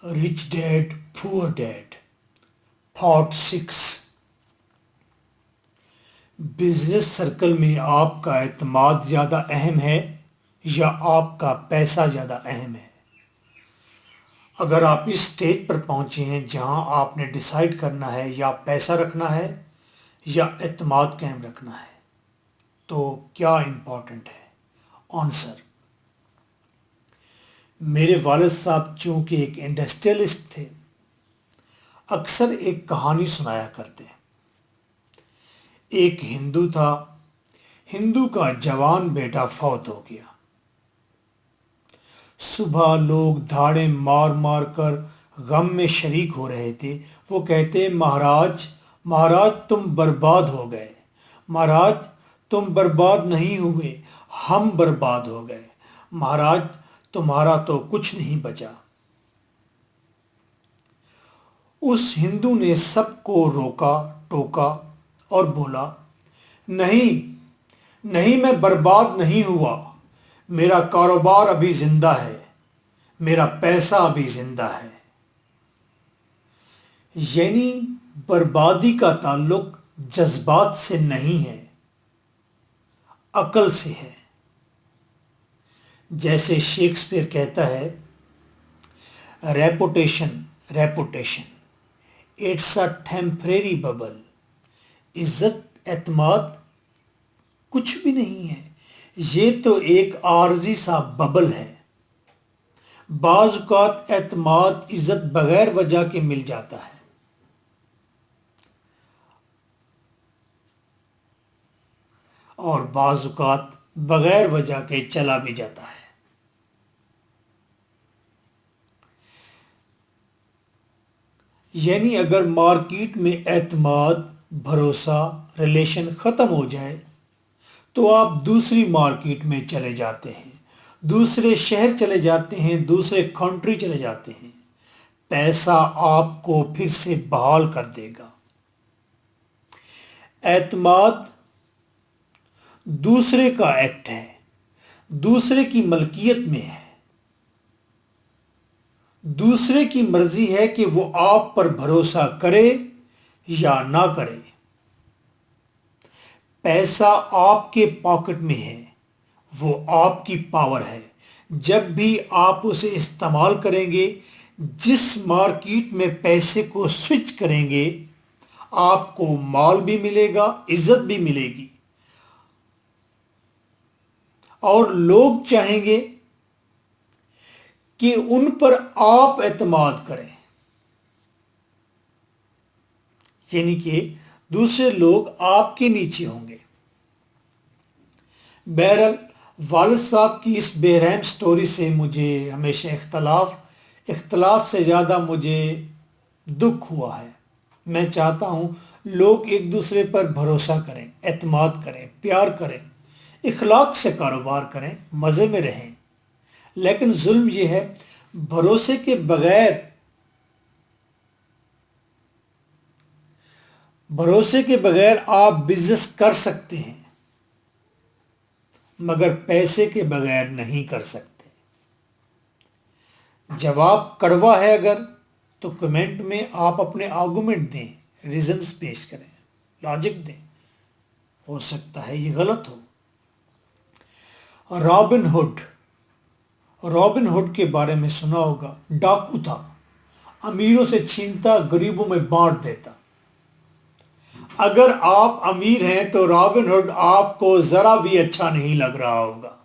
Rich Dad, Poor Dad, Part 6. Business circle میں آپ کا اعتماد زیادہ اہم ہے یا آپ کا پیسہ زیادہ اہم ہے؟ اگر آپ اس سٹیج پر پہنچے ہیں جہاں آپ نے ڈیسائیڈ کرنا ہے یا پیسہ رکھنا ہے یا اعتماد قائم رکھنا ہے تو کیا امپورٹنٹ ہے؟ آنسر: میرے والد صاحب چونکہ ایک انڈسٹریلسٹ تھے، اکثر ایک کہانی سنایا کرتے ہیں۔ ایک ہندو تھا، ہندو کا جوان بیٹا فوت ہو گیا۔ صبح لوگ دھاڑے مار مار کر غم میں شریک ہو رہے تھے۔ وہ کہتے: مہاراج، مہاراج تم برباد ہو گئے، مہاراج تم برباد نہیں ہوئے، ہم برباد ہو گئے، مہاراج تمہارا تو کچھ نہیں بچا۔ اس ہندو نے سب کو روکا ٹوکا اور بولا: نہیں نہیں، میں برباد نہیں ہوا، میرا کاروبار ابھی زندہ ہے، میرا پیسہ ابھی زندہ ہے۔ یعنی بربادی کا تعلق جذبات سے نہیں ہے، عقل سے ہے۔ جیسے شیکسپیئر کہتا ہے: reputation reputation it's a temporary bubble. عزت، اعتماد کچھ بھی نہیں ہے، یہ تو ایک عارضی سا ببل ہے۔ بعض اوقات اعتماد، عزت بغیر وجہ کے مل جاتا ہے، اور بعض اوقات بغیر وجہ کے چلا بھی جاتا ہے۔ یعنی اگر مارکیٹ میں اعتماد، بھروسہ، ریلیشن ختم ہو جائے تو آپ دوسری مارکیٹ میں چلے جاتے ہیں، دوسرے شہر چلے جاتے ہیں، دوسرے کنٹری چلے جاتے ہیں۔ پیسہ آپ کو پھر سے بحال کر دے گا۔ اعتماد دوسرے کا ایکٹ ہے، دوسرے کی ملکیت میں ہے، دوسرے کی مرضی ہے کہ وہ آپ پر بھروسہ کرے یا نہ کرے۔ پیسہ آپ کے پاکٹ میں ہے، وہ آپ کی پاور ہے۔ جب بھی آپ اسے استعمال کریں گے، جس مارکیٹ میں پیسے کو سوئچ کریں گے، آپ کو مال بھی ملے گا، عزت بھی ملے گی، اور لوگ چاہیں گے کہ ان پر آپ اعتماد کریں۔ یعنی کہ دوسرے لوگ آپ کے نیچے ہوں گے۔ بہرحال والد صاحب کی اس بے رحم سٹوری سے مجھے ہمیشہ اختلاف سے زیادہ مجھے دکھ ہوا ہے۔ میں چاہتا ہوں لوگ ایک دوسرے پر بھروسہ کریں، اعتماد کریں، پیار کریں، اخلاق سے کاروبار کریں، مزے میں رہیں۔ لیکن ظلم یہ ہے، بھروسے کے بغیر آپ بزنس کر سکتے ہیں، مگر پیسے کے بغیر نہیں کر سکتے۔ جواب کڑوا ہے اگر تو کمنٹ میں آپ اپنے آرگومنٹ دیں، ریزنز پیش کریں، لاجک دیں، ہو سکتا ہے یہ غلط ہو۔ رابن ہوڈ کے بارے میں سنا ہوگا۔ ڈاکو تھا، امیروں سے چھینتا، غریبوں میں بانٹ دیتا۔ اگر آپ امیر ہیں تو رابن ہوڈ آپ کو ذرا بھی اچھا نہیں لگ رہا ہوگا۔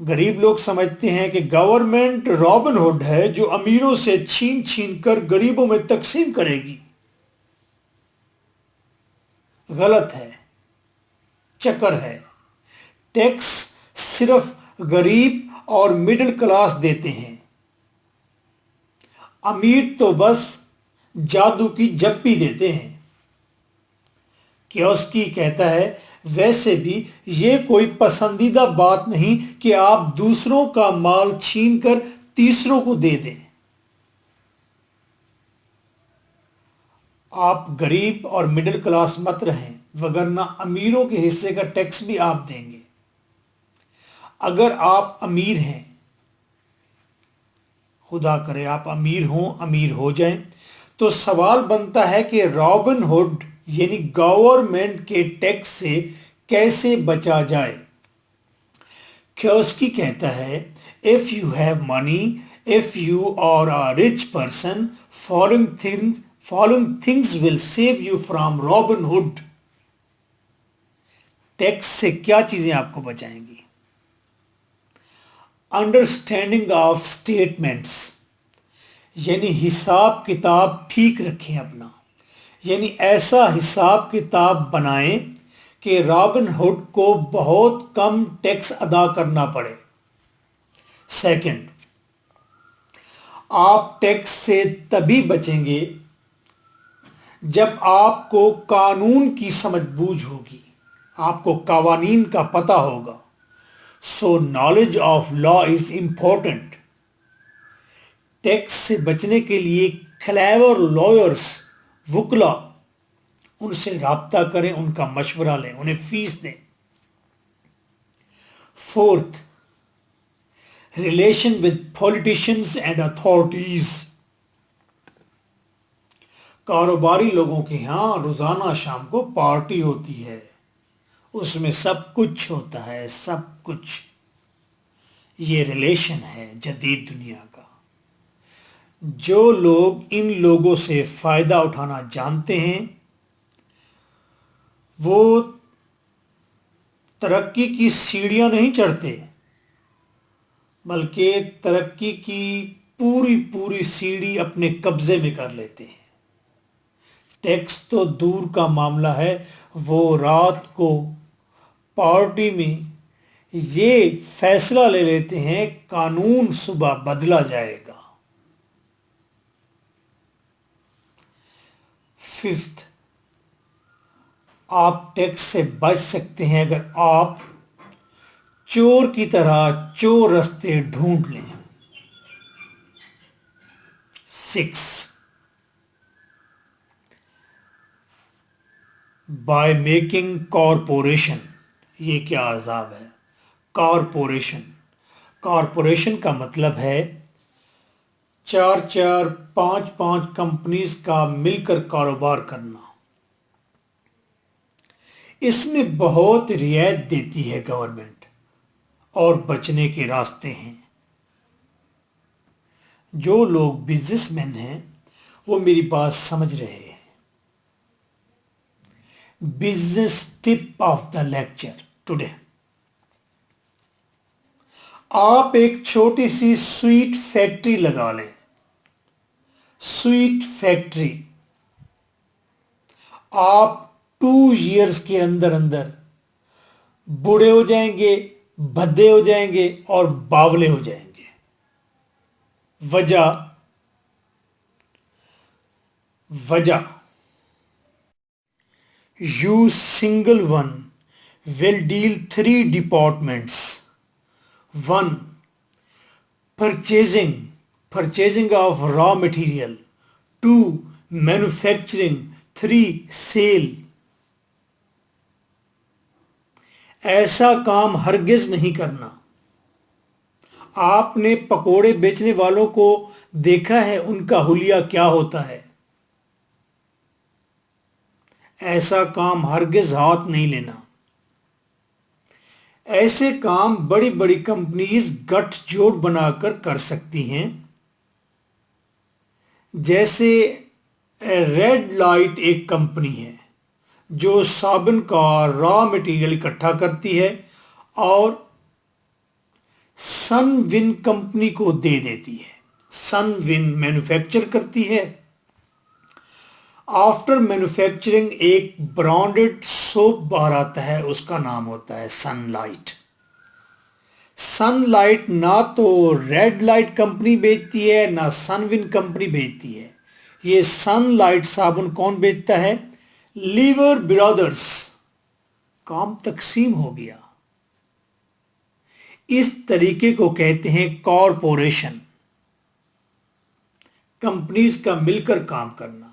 غریب لوگ سمجھتے ہیں کہ گورنمنٹ رابن ہوڈ ہے جو امیروں سے چھین چھین کر غریبوں میں تقسیم کرے گی۔ غلط ہے، چکر ہے۔ ٹیکس صرف غریب اور مڈل کلاس دیتے ہیں، امیر تو بس جادو کی جپی دیتے ہیں۔ کیوسکی کہتا ہے: ویسے بھی یہ کوئی پسندیدہ بات نہیں کہ آپ دوسروں کا مال چھین کر تیسروں کو دے دیں۔ آپ غریب اور مڈل کلاس مت رہیں، وگرنہ امیروں کے حصے کا ٹیکس بھی آپ دیں گے۔ اگر آپ امیر ہیں، خدا کرے آپ امیر ہوں، امیر ہو جائیں. تو سوال بنتا ہے کہ رابن ہوڈ یعنی گورنمنٹ کے ٹیکس سے کیسے بچا جائے. کیوسکی کہتا ہے if you have money, if you are a rich person, following things will save you from Robin Hood. Tax سے کیا چیزیں آپ کو بچائیں گی؟ انڈرسٹینڈنگ آف اسٹیٹمنٹس یعنی حساب کتاب ٹھیک رکھیں اپنا، یعنی ایسا حساب کتاب بنائیں کہ رابن ہوڈ کو بہت کم ٹیکس ادا کرنا پڑے. سیکنڈ، آپ ٹیکس سے تبھی بچیں گے جب آپ کو قانون کی سمجھ بوجھ ہوگی، آپ کو قوانین کا پتہ ہوگا. So knowledge of law is important. Tax سے بچنے کے لیے کلیور لائرز، وکلا، ان سے رابطہ کریں، ان کا مشورہ لیں، انہیں فیس دیں. Fourth, relation with politicians and authorities. کاروباری لوگوں کے ہاں روزانہ شام کو پارٹی ہوتی ہے، اس میں سب کچھ ہوتا ہے، سب کچھ. یہ ریلیشن ہے جدید دنیا کا. جو لوگ ان لوگوں سے فائدہ اٹھانا جانتے ہیں وہ ترقی کی سیڑھیاں نہیں چڑھتے، بلکہ ترقی کی پوری سیڑھی اپنے قبضے میں کر لیتے ہیں. ٹیکس تو دور کا معاملہ ہے، وہ رات کو پارٹی میں یہ فیصلہ لے لیتے ہیں قانون صبح بدلا جائے گا. ففتھ، آپ ٹیکس سے بچ سکتے ہیں اگر آپ چور کی طرح چور رستے ڈھونڈ لیں. Six, by making corporation. یہ کیا عذاب ہے؟ کارپوریشن کا مطلب ہے 4 5 کمپنیز کا مل کر کاروبار کرنا. اس میں بہت رعایت دیتی ہے گورنمنٹ، اور بچنے کے راستے ہیں. جو لوگ بزنس مین ہیں وہ میری بات سمجھ رہے ہیں. Business tip of the lecture today. آپ ایک چھوٹی سی سویٹ فیکٹری لگا لیں. Sweet factory. آپ 2 ایئرز کے اندر بوڑھے ہو جائیں گے، بھدے ہو جائیں گے اور باولے ہو جائیں گے. وجہ You single one will deal 3 departments. 1. Purchasing of raw material. 2. Manufacturing. 3. Sale. ایسا کام ہرگز نہیں کرنا. آپ نے پکوڑے بیچنے والوں کو دیکھا ہے ان کا حلیہ کیا ہوتا ہے؟ ایسا کام ہرگز ہاتھ نہیں لینا. ایسے کام بڑی کمپنیز گٹھ جوڑ بنا کر سکتی ہیں. جیسے ریڈ لائٹ ایک کمپنی ہے جو صابن کا را مٹیریل اکٹھا کرتی ہے اور سن ون کمپنی کو دے دیتی ہے. سن ون مینوفیکچر کرتی ہے. آفٹر مینوفیکچرنگ ایک برانڈڈ سوپ باہر آتا ہے، اس کا نام ہوتا ہے سن لائٹ. سن لائٹ نہ تو ریڈ لائٹ کمپنی بیچتی ہے نہ سن ون کمپنی بیچتی ہے. یہ سن لائٹ صابن کون بیچتا ہے؟ Liver brothers. کام تقسیم ہو گیا. اس طریقے کو کہتے ہیں کارپوریشن. کمپنیز کا مل کر کام کرنا.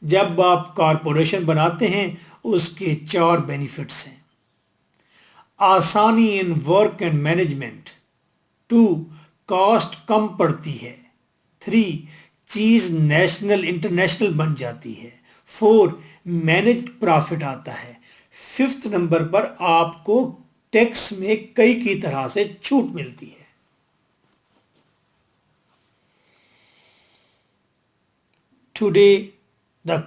جب آپ کارپوریشن بناتے ہیں اس کے 4 بینیفٹس ہیں. آسانی in work and management. 2. Cost کم پڑتی ہے. 3 چیز نیشنل انٹرنیشنل بن جاتی ہے. 4 مینجڈ پرافٹ آتا ہے. 5 نمبر پر آپ کو ٹیکس میں کئی کی طرح سے چھوٹ ملتی ہے. ٹوڈے دا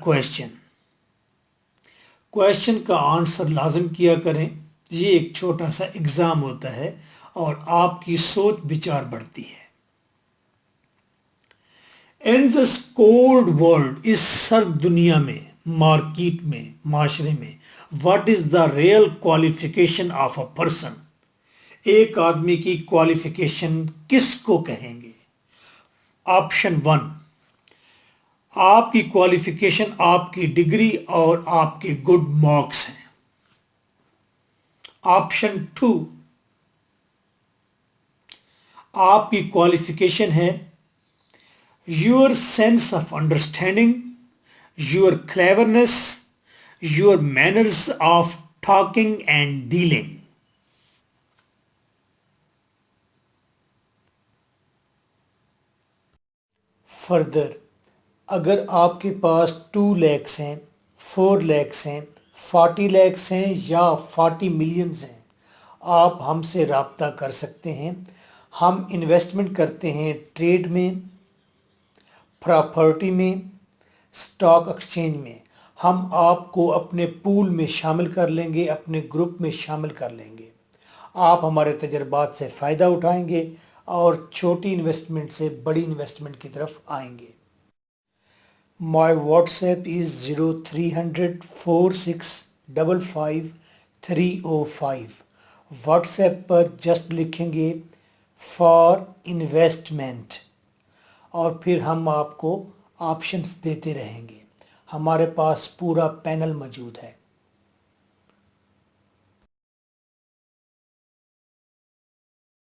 کویشچن کا آنسر لازم کیا کریں. یہ ایک چھوٹا سا ایگزام ہوتا ہے اور آپ کی سوچ بچار بڑھتی ہے. ان دس کولڈ ورلڈ، اس سرد دنیا میں، مارکیٹ میں، معاشرے میں، what is the real qualification of a person? ایک آدمی کی کوالیفیکیشن کس کو کہیں گے؟ آپشن 1، آپ کی کوالیفیکیشن آپ کی ڈگری اور آپ کے گڈ مارکس ہیں. آپشن 2، آپ کی کوالیفیکیشن ہے your sense of understanding, your cleverness, your manners of talking and dealing. Further, اگر آپ کے پاس 2 لیکس ہیں، 4 لیکس ہیں، 40 لیکس ہیں یا 40 ملینز ہیں، آپ ہم سے رابطہ کر سکتے ہیں. ہم انویسٹمنٹ کرتے ہیں ٹریڈ میں، پراپرٹی میں، سٹاک ایکسچینج میں. ہم آپ کو اپنے پول میں شامل کر لیں گے، اپنے گروپ میں شامل کر لیں گے. آپ ہمارے تجربات سے فائدہ اٹھائیں گے اور چھوٹی انویسٹمنٹ سے بڑی انویسٹمنٹ کی طرف آئیں گے. My WhatsApp is 0300 4655 305. WhatsApp پر جسٹ لکھیں گے فار انویسٹمنٹ اور پھر ہم آپ کو آپشنز دیتے رہیں گے. ہمارے پاس پورا پینل موجود ہے.